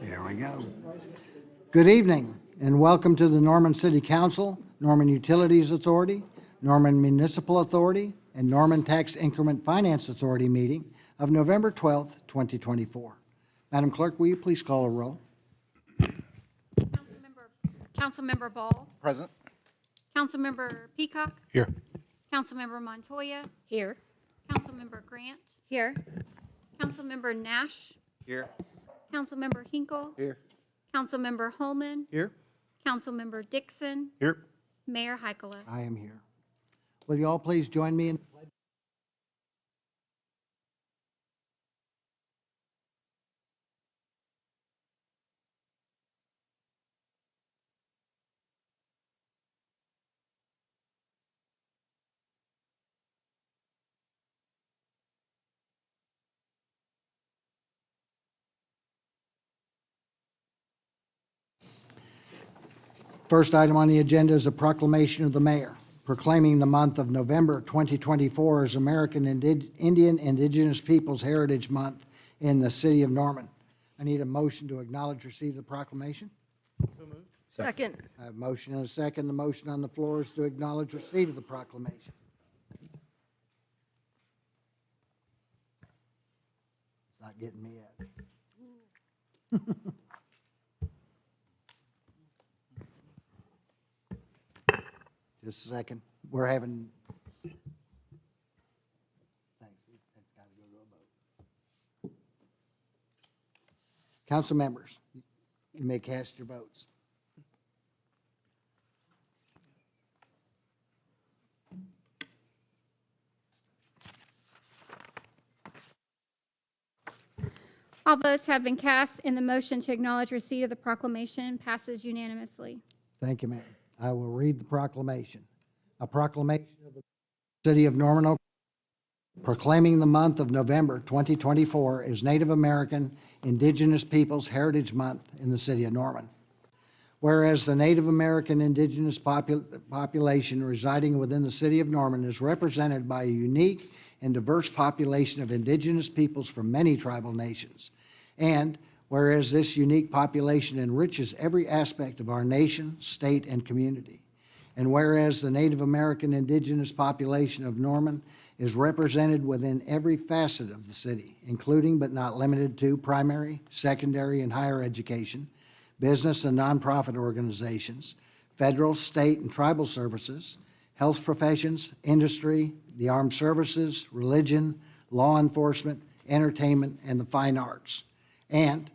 There we go. Good evening, and welcome to the Norman City Council, Norman Utilities Authority, Norman Municipal Authority, and Norman Tax Increment Finance Authority meeting of November 12th, 2024. Madam Clerk, will you please call a roll? Councilmember Ball. Present. Councilmember Peacock. Here. Councilmember Montoya. Here. Councilmember Grant. Here. Councilmember Nash. Here. Councilmember Hinkle. Here. Councilmember Holman. Here. Councilmember Dixon. Here. Mayor Heikkila. I am here. Will you all please join me in the pledge? First item on the agenda is a proclamation of the mayor proclaiming the month of November 2024 as American Indian Indigenous Peoples Heritage Month in the city of Norman. I need a motion to acknowledge receipt of the proclamation. Second. I have a motion and a second. The motion on the floor is to acknowledge receipt of the proclamation. It's not getting me yet. Just a second. We're having. Thanks. It's got to go to a vote. Council members, you may cast your votes. All votes have been cast, and the motion to acknowledge receipt of the proclamation passes unanimously. Thank you, ma'am. I will read the proclamation. A proclamation of the City of Norman, Oklahoma, proclaiming the month of November 2024 as Native American Indigenous Peoples Heritage Month in the City of Norman. Whereas the Native American indigenous population residing within the City of Norman is represented by a unique and diverse population of indigenous peoples from many tribal nations. And whereas this unique population enriches every aspect of our nation, state, and community. And whereas the Native American indigenous population of Norman is represented within every facet of the city, including but not limited to primary, secondary, and higher education, business and nonprofit organizations, federal, state, and tribal services, health professions, industry, the armed services, religion, law enforcement, entertainment, and the fine arts. And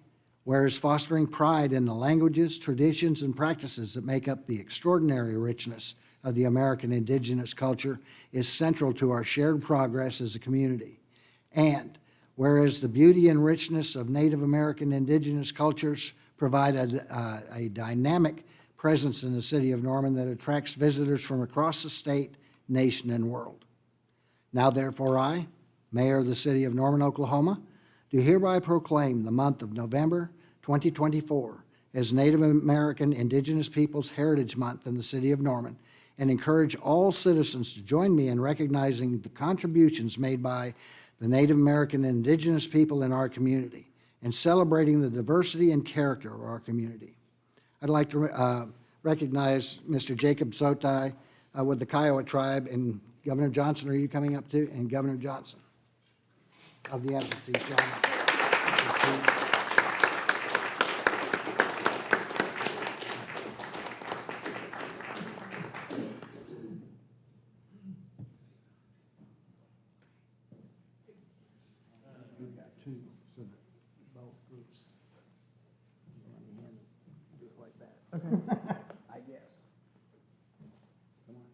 whereas fostering pride in the languages, traditions, and practices that make up the extraordinary richness of the American indigenous culture is central to our shared progress as a community. And whereas the beauty and richness of Native American indigenous cultures provide a dynamic presence in the city of Norman that attracts visitors from across the state, nation, and world. Now therefore I, Mayor of the City of Norman, Oklahoma, do hereby proclaim the month of November 2024 as Native American Indigenous Peoples Heritage Month in the City of Norman, and encourage all citizens to join me in recognizing the contributions made by the Native American Indigenous people in our community and celebrating the diversity and character of our community. I'd like to recognize Mr. Jacob Sotai with the Kiowa tribe, and Governor Johnson, are you coming up too? And Governor Johnson of the Absentee Shawnee. We've got two, so that both groups. You want me to do it like that? Okay. I guess. Come on.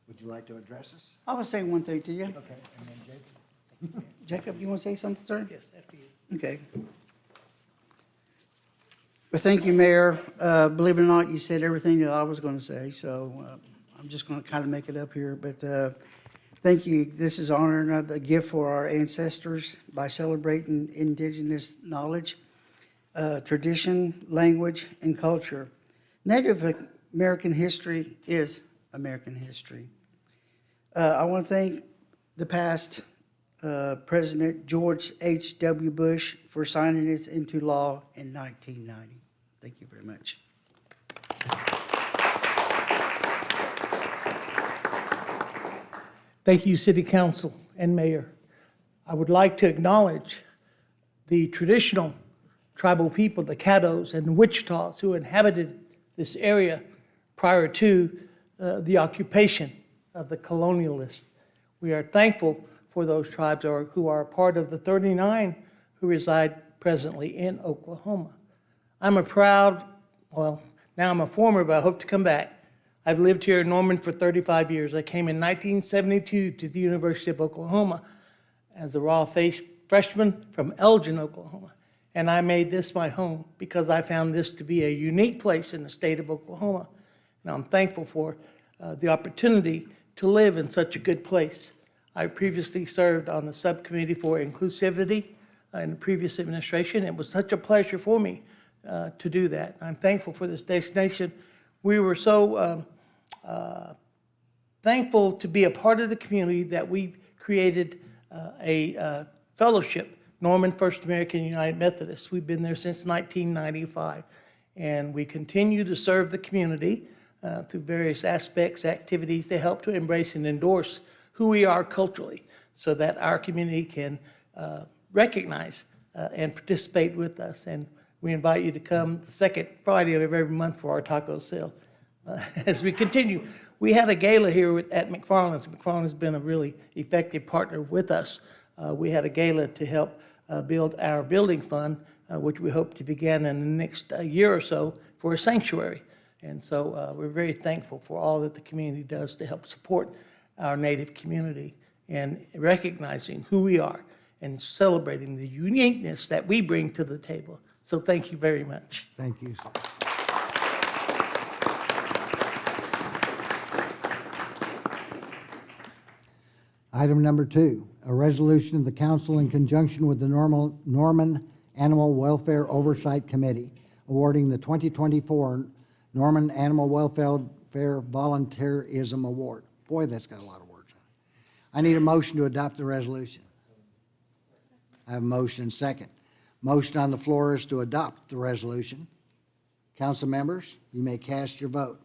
Would you like to address us? I want to say one thing to you. Okay, and then Jacob. Jacob, you want to say something, sir? Yes, after you. Okay. Well, thank you, Mayor. Believe it or not, you said everything that I was going to say, so I'm just going to kind of make it up here. But thank you. This is honoring a gift for our ancestors by celebrating indigenous knowledge. tradition, language, and culture. Native American history is American history. I want to thank the past President George H.W. Bush for signing it into law in 1990. Thank you very much. Thank you, City Council and Mayor. I would like to acknowledge the traditional tribal people, the Caddos and the Wichitas, who inhabited this area prior to the occupation of the colonialists. We are thankful for those tribes who are a part of the 39 who reside presently in Oklahoma. I'm a proud, well, now I'm a former, but I hope to come back. I've lived here in Norman for 35 years. I came in 1972 to the University of Oklahoma as a raw-faced freshman from Elgin, Oklahoma. And I made this my home because I found this to be a unique place in the state of Oklahoma. And I'm thankful for the opportunity to live in such a good place. I previously served on the subcommittee for inclusivity in the previous administration. It was such a pleasure for me to do that. I'm thankful for this designation. We were so thankful to be a part of the community that we created a fellowship, Norman First American United Methodists. We've been there since 1995, and we continue to serve the community through various aspects, activities to help to embrace and endorse who we are culturally so that our community can recognize and participate with us. And we invite you to come the second Friday of every month for our taco sale. As we continue, we had a gala here at McFarland's. McFarland's been a really effective partner with us. We had a gala to help build our building fund, which we hope to begin in the next year or so for a sanctuary. And so we're very thankful for all that the community does to help support our Native community and recognizing who we are and celebrating the uniqueness that we bring to the table. So thank you very much. Thank you, sir. Item number 2, a resolution of the council in conjunction with the Norman Animal Welfare Oversight Committee awarding the 2024 Norman Animal Welfare Volunteerism Award. Boy, that's got a lot of words on it. I need a motion to adopt the resolution. I have a motion and second. Motion on the floor is to adopt the resolution. Council members, you may cast your vote.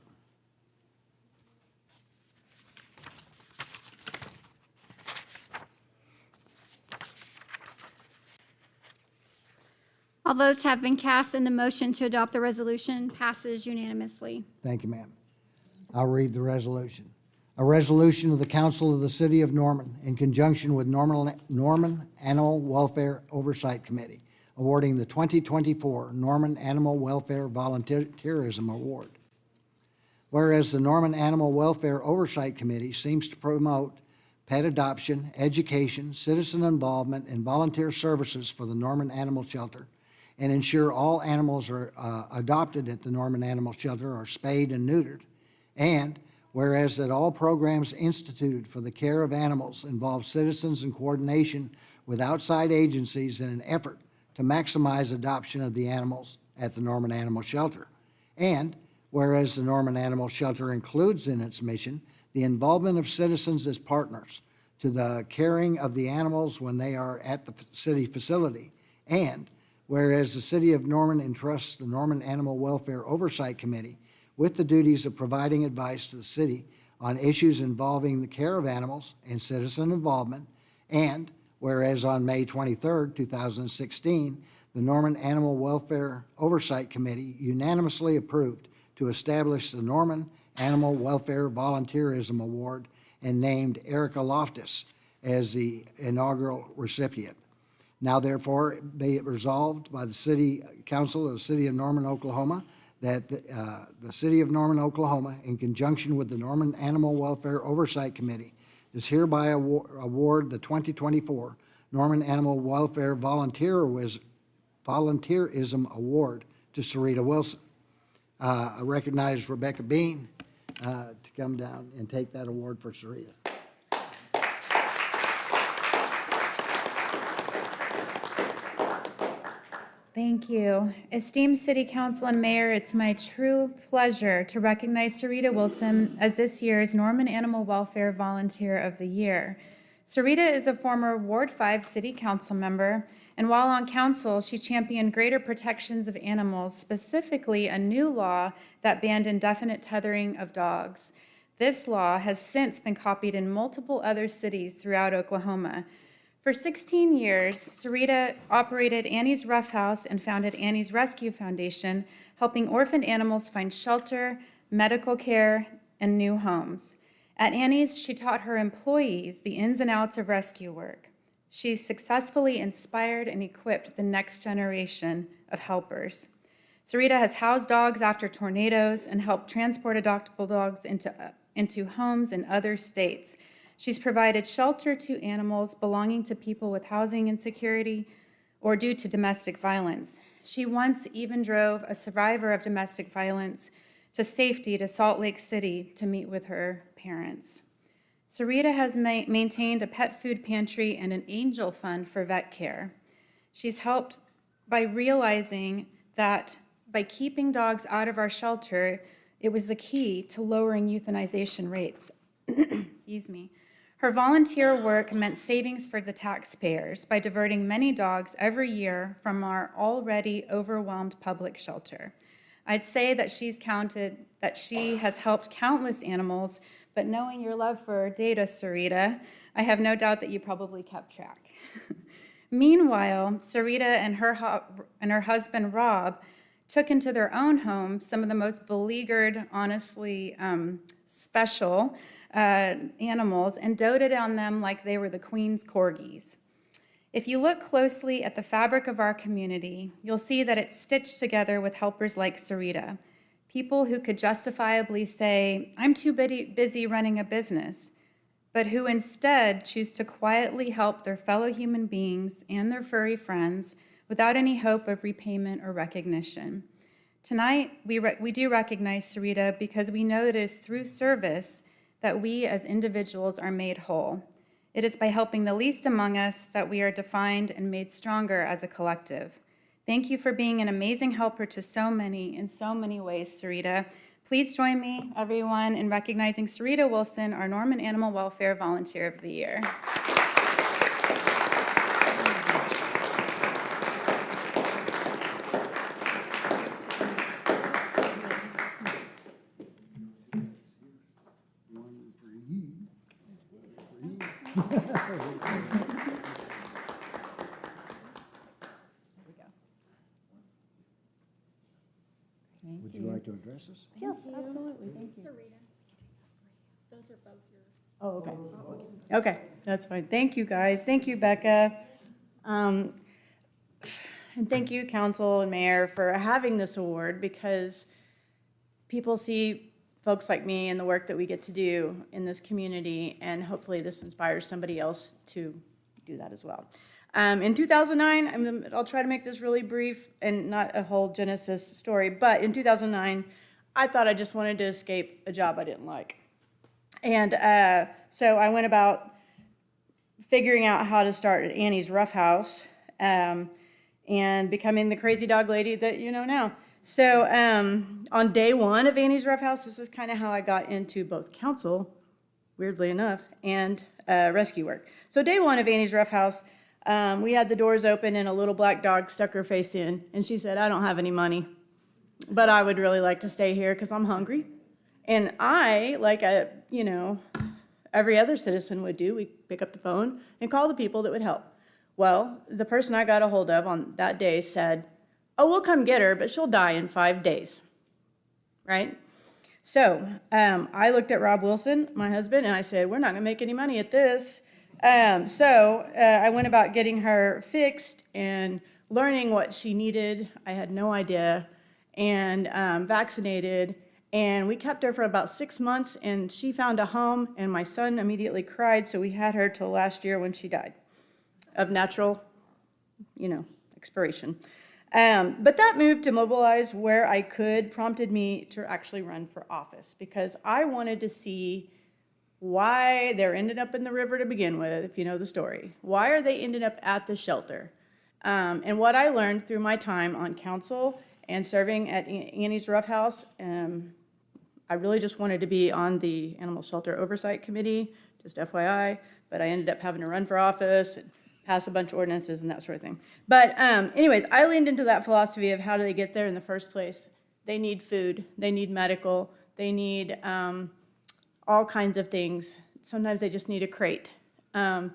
All votes have been cast, and the motion to adopt the resolution passes unanimously. Thank you, ma'am. I'll read the resolution. A resolution of the Council of the City of Norman in conjunction with Norman Animal Welfare Oversight Committee awarding the 2024 Norman Animal Welfare Volunteerism Award. Whereas the Norman Animal Welfare Oversight Committee seems to promote pet adoption, education, citizen involvement, and volunteer services for the Norman Animal Shelter, and ensure all animals are adopted at the Norman Animal Shelter are spayed and neutered. And whereas that all programs instituted for the care of animals involve citizens in coordination with outside agencies in an effort to maximize adoption of the animals at the Norman Animal Shelter. And whereas the Norman Animal Shelter includes in its mission the involvement of citizens as partners to the caring of the animals when they are at the city facility. And whereas the City of Norman entrusts the Norman Animal Welfare Oversight Committee with the duties of providing advice to the city on issues involving the care of animals and citizen involvement. And whereas on May 23, 2016, the Norman Animal Welfare Oversight Committee unanimously approved to establish the Norman Animal Welfare Volunteerism Award and named Erica Loftus as the inaugural recipient. Now therefore be it resolved by the City Council of the City of Norman, Oklahoma, that the City of Norman, Oklahoma, in conjunction with the Norman Animal Welfare Oversight Committee, is hereby award the 2024 Norman Animal Welfare Volunteerism Award to Sarita Wilson. I recognize Rebecca Bean to come down and take that award for Sarita. Thank you. Esteemed City Council and Mayor, it's my true pleasure to recognize Sarita Wilson as this year's Norman Animal Welfare Volunteer of the Year. Sarita is a former Ward 5 City Council member, and while on council, she championed greater protections of animals, specifically a new law that banned indefinite tethering of dogs. This law has since been copied in multiple other cities throughout Oklahoma. For 16 years, Sarita operated Annie's Rough House and founded Annie's Rescue Foundation, helping orphaned animals find shelter, medical care, and new homes. At Annie's, she taught her employees the ins and outs of rescue work. She successfully inspired and equipped the next generation of helpers. Sarita has housed dogs after tornadoes and helped transport adoptable dogs into homes in other states. She's provided shelter to animals belonging to people with housing insecurity or due to domestic violence. She once even drove a survivor of domestic violence to safety to Salt Lake City to meet with her parents. Sarita has maintained a pet food pantry and an angel fund for vet care. She's helped by realizing that by keeping dogs out of our shelter, it was the key to lowering euthanization rates. Excuse me. Her volunteer work meant savings for the taxpayers by diverting many dogs every year from our already overwhelmed public shelter. I'd say that she has helped countless animals, but knowing your love for data, Sarita, I have no doubt that you probably kept track. Meanwhile, Sarita and her husband, Rob, took into their own home some of the most beleaguered, honestly special animals and doted on them like they were the Queen's corgis. If you look closely at the fabric of our community, you'll see that it's stitched together with helpers like Sarita, people who could justifiably say, I'm too busy running a business, but who instead choose to quietly help their fellow human beings and their furry friends without any hope of repayment or recognition. Tonight, we do recognize Sarita because we know that it is through service that we as individuals are made whole. It is by helping the least among us that we are defined and made stronger as a collective. Thank you for being an amazing helper to so many in so many ways, Sarita. Please join me, everyone, in recognizing Sarita Wilson, our Norman Animal Welfare Volunteer of the Year. Would you like to address us? Yes, absolutely, thank you. Those are both yours. Oh, okay. Okay, that's fine. Thank you, guys. Thank you, Becca. And thank you, council and mayor, for having this award, because people see folks like me and the work that we get to do in this community, and hopefully this inspires somebody else to do that as well. In 2009, I'll try to make this really brief and not a whole Genesis story, but in 2009, I thought I just wanted to escape a job I didn't like. And so I went about figuring out how to start at Annie's Rough House and becoming the crazy dog lady that you know now. So on day one of Annie's Rough House, this is kind of how I got into both council, weirdly enough, and rescue work. So day one of Annie's Rough House, we had the doors open and a little black dog stuck her face in, and she said, I don't have any money, but I would really like to stay here because I'm hungry. And I, like every other citizen would do, we pick up the phone and call the people that would help. Well, the person I got a hold of on that day said, oh, we'll come get her, but she'll die in 5 days, right? So I looked at Rob Wilson, my husband, and I said, we're not gonna make any money at this. So I went about getting her fixed and learning what she needed. I had no idea, and vaccinated. And we kept her for about 6 months, and she found a home, and my son immediately cried, so we had her till last year when she died of natural, expiration. But that move to mobilize where I could prompted me to actually run for office, because I wanted to see why they're ended up in the river to begin with, if you know the story. Why are they ended up at the shelter? And what I learned through my time on council and serving at Annie's Rough House, I really just wanted to be on the Animal Shelter Oversight Committee, just FYI, but I ended up having to run for office and pass a bunch of ordinances and that sort of thing. But anyways, I leaned into that philosophy of how do they get there in the first place. They need food, they need medical, they need all kinds of things. Sometimes they just need a crate. And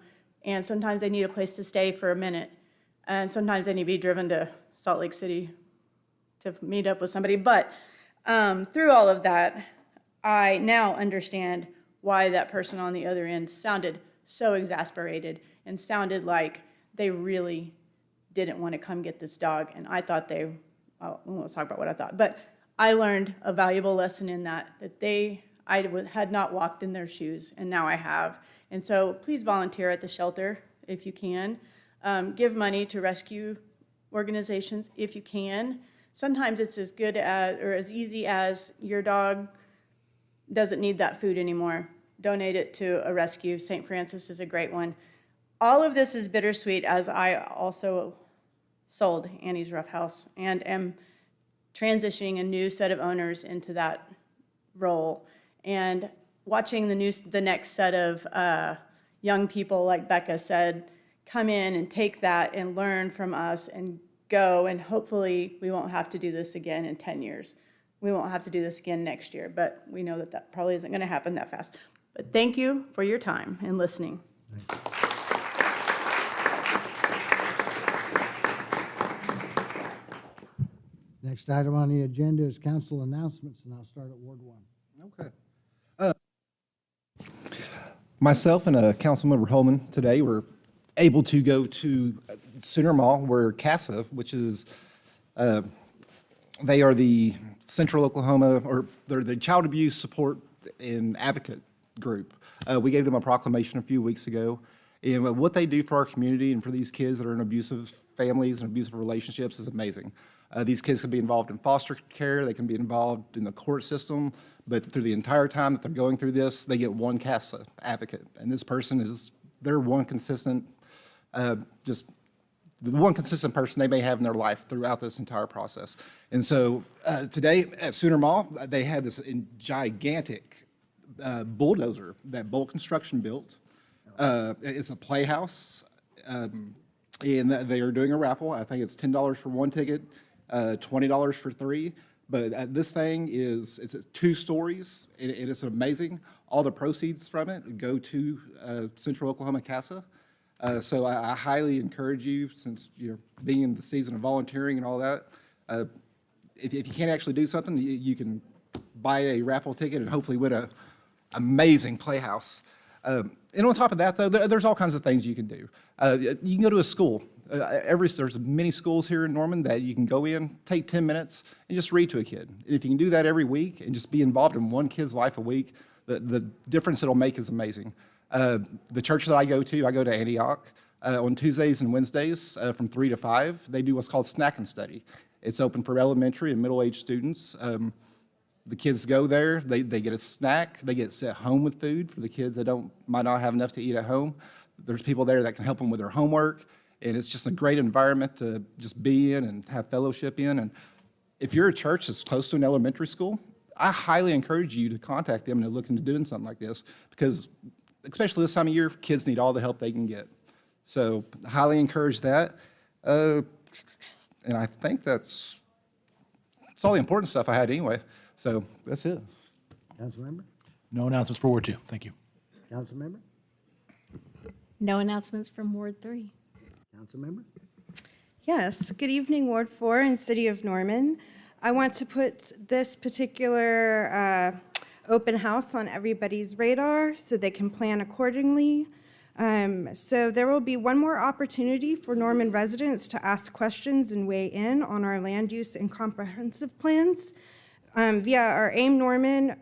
sometimes they need a place to stay for a minute. And sometimes they need to be driven to Salt Lake City to meet up with somebody. But through all of that, I now understand why that person on the other end sounded so exasperated and sounded like they really didn't want to come get this dog. And I thought we won't talk about what I thought, but I learned a valuable lesson in that I had not walked in their shoes, and now I have. And so please volunteer at the shelter if you can. Give money to rescue organizations if you can. Sometimes it's as good as, or as easy as your dog doesn't need that food anymore. Donate it to a rescue. St. Francis is a great one. All of this is bittersweet as I also sold Annie's Rough House and am transitioning a new set of owners into that role. And watching the next set of young people, like Becca said, come in and take that and learn from us and go, and hopefully we won't have to do this again in 10 years. We won't have to do this again next year, but we know that that probably isn't going to happen that fast. But thank you for your time and listening. Next item on the agenda is council announcements, and I'll start at Ward 1. Okay. Myself and Councilmember Holman today were able to go to Sooner Mall, where CASA, which is, they are the Central Oklahoma, or they're the Child Abuse Support and Advocate Group. We gave them a proclamation a few weeks ago. And what they do for our community and for these kids that are in abusive families and abusive relationships is amazing. These kids can be involved in foster care, they can be involved in the court system, but through the entire time that they're going through this, they get one CASA advocate. And this person is their one consistent, just the one consistent person they may have in their life throughout this entire process. And so today at Sooner Mall, they had this gigantic bulldozer that Bolt Construction built. It's a playhouse, and they are doing a raffle. I think it's $10 for one ticket, $20 for three. But this thing it's 2 stories. It is amazing. All the proceeds from it go to Central Oklahoma CASA. So I highly encourage you, since you're being in the season of volunteering and all that, if you can't actually do something, you can buy a raffle ticket and hopefully win an amazing playhouse. And on top of that, though, there's all kinds of things you can do. You can go to a school. There's many schools here in Norman that you can go in, take 10 minutes, and just read to a kid. And if you can do that every week and just be involved in one kid's life a week, the difference it'll make is amazing. The church that I go to Antioch, on Tuesdays and Wednesdays from 3 to 5. They do what's called Snack and Study. It's open for elementary and middle-aged students. The kids go there, they get a snack, they get sent home with food for the kids that might not have enough to eat at home. There's people there that can help them with their homework, and it's just a great environment to just be in and have fellowship in. And if you're a church that's close to an elementary school, I highly encourage you to contact them and to look into doing something like this, because especially this time of year, kids need all the help they can get. So I highly encourage that. And I think that's all the important stuff I had anyway. So that's it. Councilmember? No announcements for Ward 2. Thank you. Councilmember? No announcements from Ward 3. Councilmember? Yes, good evening, Ward 4 and City of Norman. I want to put this particular open house on everybody's radar so they can plan accordingly. So there will be one more opportunity for Norman residents to ask questions and weigh in on our land use and comprehensive plans via our AIM Norman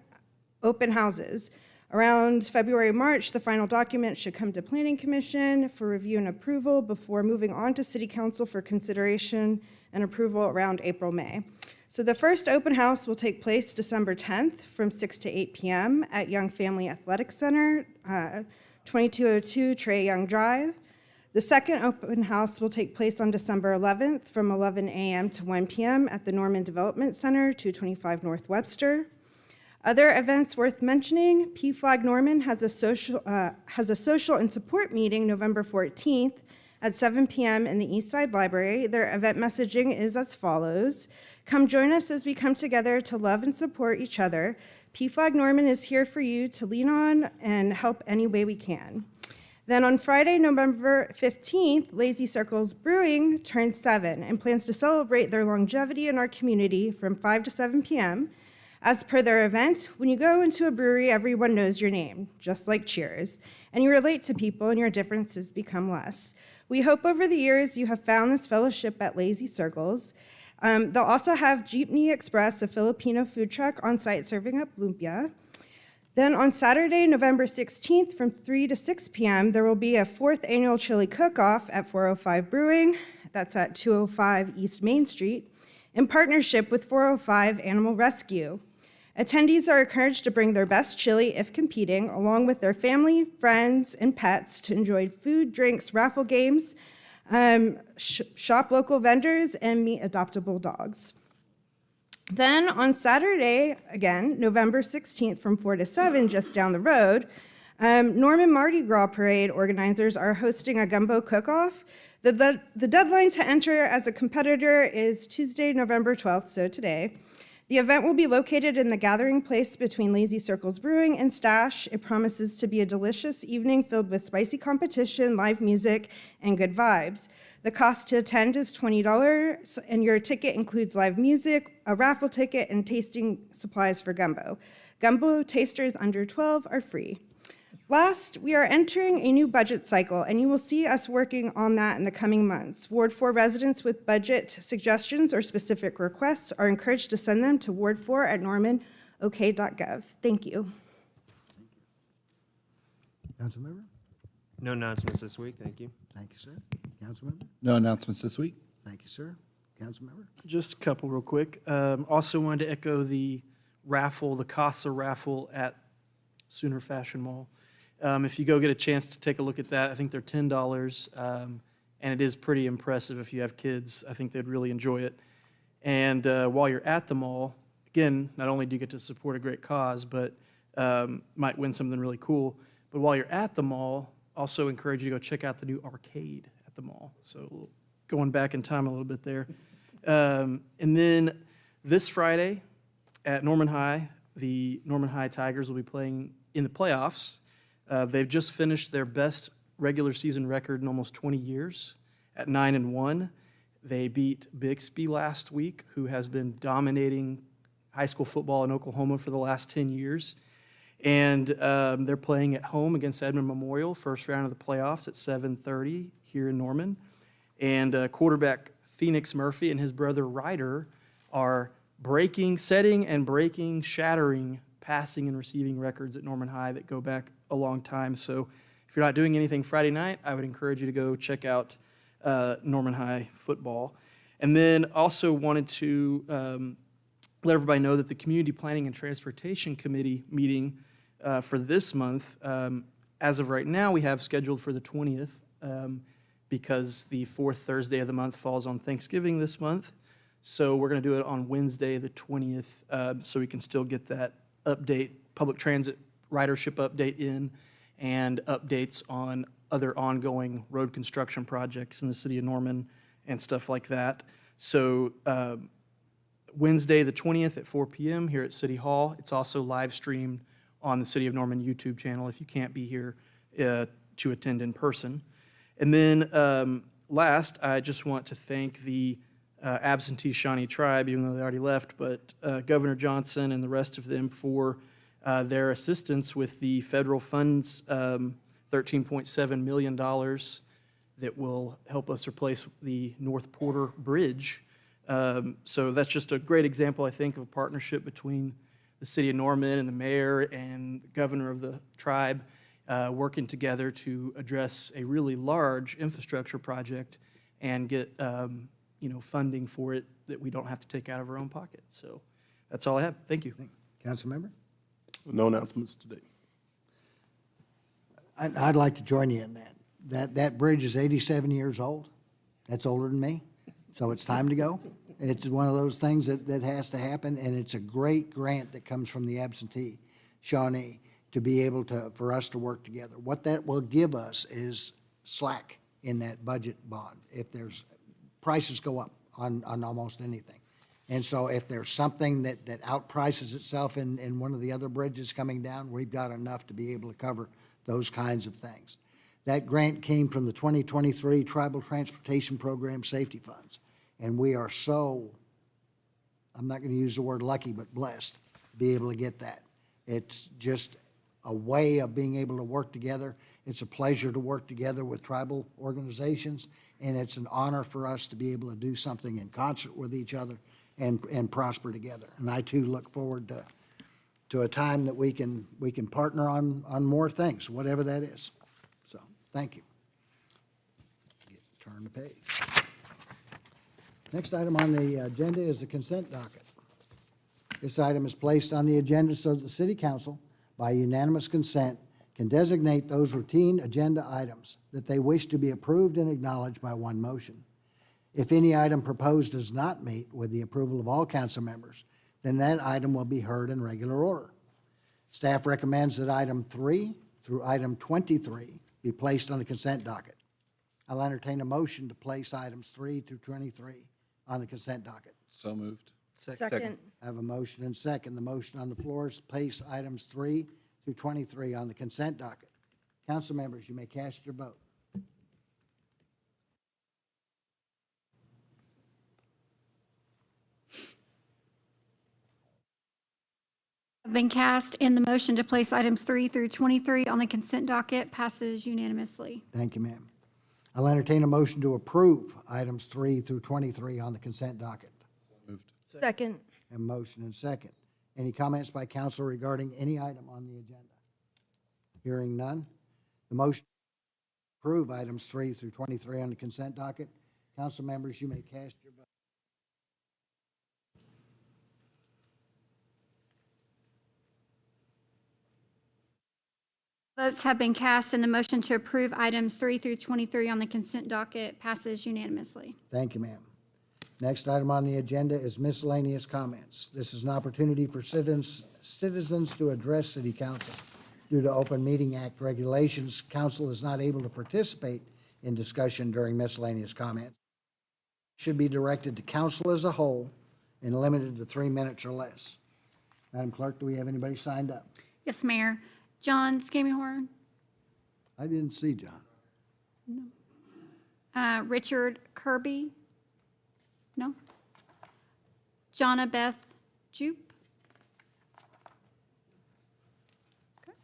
open houses. Around February, March, the final document should come to Planning Commission for review and approval before moving on to City Council for consideration and approval around April, May. So the first open house will take place December 10th from 6 to 8 p.m. at Young Family Athletic Center, 2202 Trey Young Drive. The second open house will take place on December 11th from 11 a.m. to 1 p.m. at the Norman Development Center, 225 North Webster. Other events worth mentioning, PFLAG Norman has a social and support meeting November 14th at 7 p.m. in the East Side Library. Their event messaging is as follows. Come join us as we come together to love and support each other. PFLAG Norman is here for you to lean on and help any way we can. Then on Friday, November 15th, Lazy Circles Brewing turns 7 and plans to celebrate their longevity in our community from 5 to 7 p.m. As per their event, when you go into a brewery, everyone knows your name, just like Cheers, and you relate to people and your differences become less. We hope over the years you have found this fellowship at Lazy Circles. They'll also have Jeepney Express, a Filipino food truck, on site serving up lumpia. Then on Saturday, November 16th, from 3 to 6 p.m., there will be a 4th annual chili cook-off at 405 Brewing. That's at 205 East Main Street, in partnership with 405 Animal Rescue. Attendees are encouraged to bring their best chili if competing, along with their family, friends, and pets to enjoy food, drinks, raffle games, shop local vendors, and meet adoptable dogs. Then on Saturday, again, November 16th from 4 to 7, just down the road, Norman Mardi Gras Parade organizers are hosting a gumbo cook-off. The deadline to enter as a competitor is Tuesday, November 12th, so today. The event will be located in the gathering place between Lazy Circles Brewing and Stash. It promises to be a delicious evening filled with spicy competition, live music, and good vibes. The cost to attend is $20, and your ticket includes live music, a raffle ticket, and tasting supplies for gumbo. Gumbo tasters under 12 are free. Last, we are entering a new budget cycle, and you will see us working on that in the coming months. Ward 4 residents with budget suggestions or specific requests are encouraged to send them to ward4@normanok.gov. Thank you. Councilmember? No announcements this week, thank you. Thank you, sir. Councilmember? No announcements this week. Thank you, sir. Councilmember? Just a couple real quick. Also wanted to echo the raffle, the CASA raffle at Sooner Fashion Mall. If you go get a chance to take a look at that, I think they're $10, and it is pretty impressive if you have kids. I think they'd really enjoy it. And while you're at the mall, again, not only do you get to support a great cause, but might win something really cool. But while you're at the mall, also encourage you to go check out the new arcade at the mall. So going back in time a little bit there. And then this Friday at Norman High, the Norman High Tigers will be playing in the playoffs. They've just finished their best regular season record in almost 20 years at 9-1. They beat Bixby last week, who has been dominating high school football in Oklahoma for the last 10 years. And they're playing at home against Edmond Memorial, first round of the playoffs at 7:30 here in Norman. And quarterback Phoenix Murphy and his brother Ryder are setting and breaking, shattering passing and receiving records at Norman High that go back a long time. So if you're not doing anything Friday night, I would encourage you to go check out Norman High football. And then also wanted to let everybody know that the Community Planning and Transportation Committee meeting for this month, as of right now, we have scheduled for the 20th because the fourth Thursday of the month falls on Thanksgiving this month. So we're going to do it on Wednesday, the 20th, so we can still get that update, public transit ridership update in, and updates on other ongoing road construction projects in the city of Norman and stuff like that. So Wednesday, the 20th at 4 p.m. here at City Hall. It's also live streamed on the City of Norman YouTube channel if you can't be here to attend in person. And then last, I just want to thank the absentee Shawnee tribe, even though they already left, but Governor Johnson and the rest of them for their assistance with the federal funds, $13.7 million that will help us replace the North Porter Bridge. So that's just a great example, I think, of a partnership between the city of Norman and the mayor and the governor of the tribe working together to address a really large infrastructure project and get funding for it that we don't have to take out of our own pocket. So that's all I have. Thank you. Councilmember? No announcements today. I'd like to join you in that. that bridge is 87 years old. That's older than me, so it's time to go. It's one of those things that has to happen, and it's a great grant that comes from the absentee, Shawnee, to be able to, for us to work together. What that will give us is slack in that budget bond. If there's, prices go up on almost anything. And so if there's something that outprices itself in one of the other bridges coming down, we've got enough to be able to cover those kinds of things. That grant came from the 2023 Tribal Transportation Program Safety Funds. And we are so, I'm not going to use the word lucky, but blessed to be able to get that. It's just a way of being able to work together. It's a pleasure to work together with tribal organizations, and it's an honor for us to be able to do something in concert with each other and prosper together. And I too look forward to a time that we can partner on more things, whatever that is. So, thank you. Turn the page. Next item on the agenda is the consent docket. This item is placed on the agenda so that the city council, by unanimous consent, can designate those routine agenda items that they wish to be approved and acknowledged by one motion. If any item proposed does not meet with the approval of all council members, then that item will be heard in regular order. Staff recommends that item 3 through item 23 be placed on the consent docket. I'll entertain a motion to place items 3 through 23 on the consent docket. So moved. Second. I have a motion and second. The motion on the floor is to place items 3 through 23 on the consent docket. Council members, you may cast your vote. Have been cast, and the motion to place items 3 through 23 on the consent docket passes unanimously. Thank you, ma'am. I'll entertain a motion to approve items 3 through 23 on the consent docket. Moved. Second. Have a motion and second. Any comments by council regarding any item on the agenda? Hearing none. The motion to approve items 3 through 23 on the consent docket. Council members, you may cast your vote. Votes have been cast, and the motion to approve items 3 through 23 on the consent docket passes unanimously. Thank you, ma'am. Next item on the agenda is miscellaneous comments. This is an opportunity for citizens to address city council. Due to Open Meeting Act regulations, council is not able to participate in discussion during miscellaneous comments. Should be directed to council as a whole and limited to 3 minutes or less. Madam Clerk, do we have anybody signed up? Yes, Mayor. John Scammyhorn, I didn't see John. Richard Kirby? No? Jonna Beth Jupe? Okay.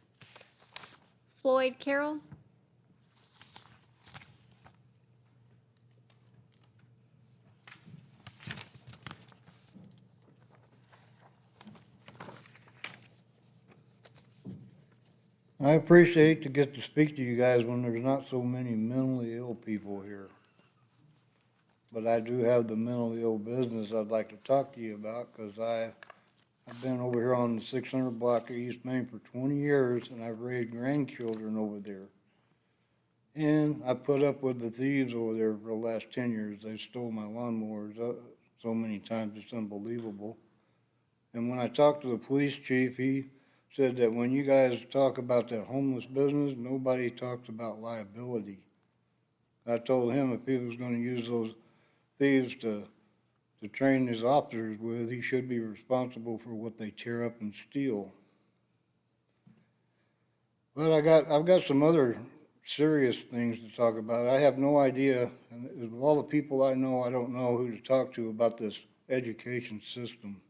Floyd Carroll? I appreciate to get to speak to you guys when there's not so many mentally ill people here. But I do have the mentally ill business I'd like to talk to you about, because I've been over here on the 600 block of East Main for 20 years, and I've raised grandchildren over there. And I put up with the thieves over there for the last 10 years. They stole my lawnmowers so many times, it's unbelievable. And when I talked to the police chief, he said that when you guys talk about that homeless business, nobody talks about liability. I told him if he was going to use those thieves to train his officers with, he should be responsible for what they tear up and steal. But I've got some other serious things to talk about. I have no idea, and of all the people I know, I don't know who to talk to about this education system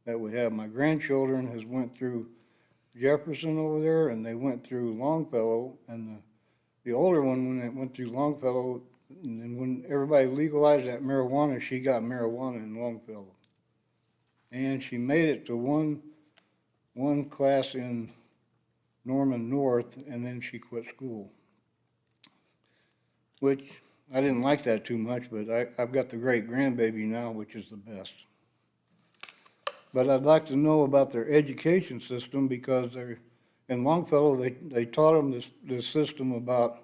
that we have. My grandchildren has went through Jefferson over there, and they went through Longfellow, and the older one, when it went through Longfellow, and then when everybody legalized that marijuana, she got marijuana in Longfellow. And she made it to one class in Norman North, and then she quit school. Which, I didn't like that too much, but I've got the great grandbaby now, which is the best. But I'd like to know about their education system, because in Longfellow, they taught them this system about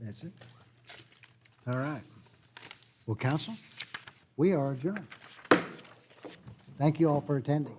That's it? All right. Well, council, we are adjourned. Thank you all for attending.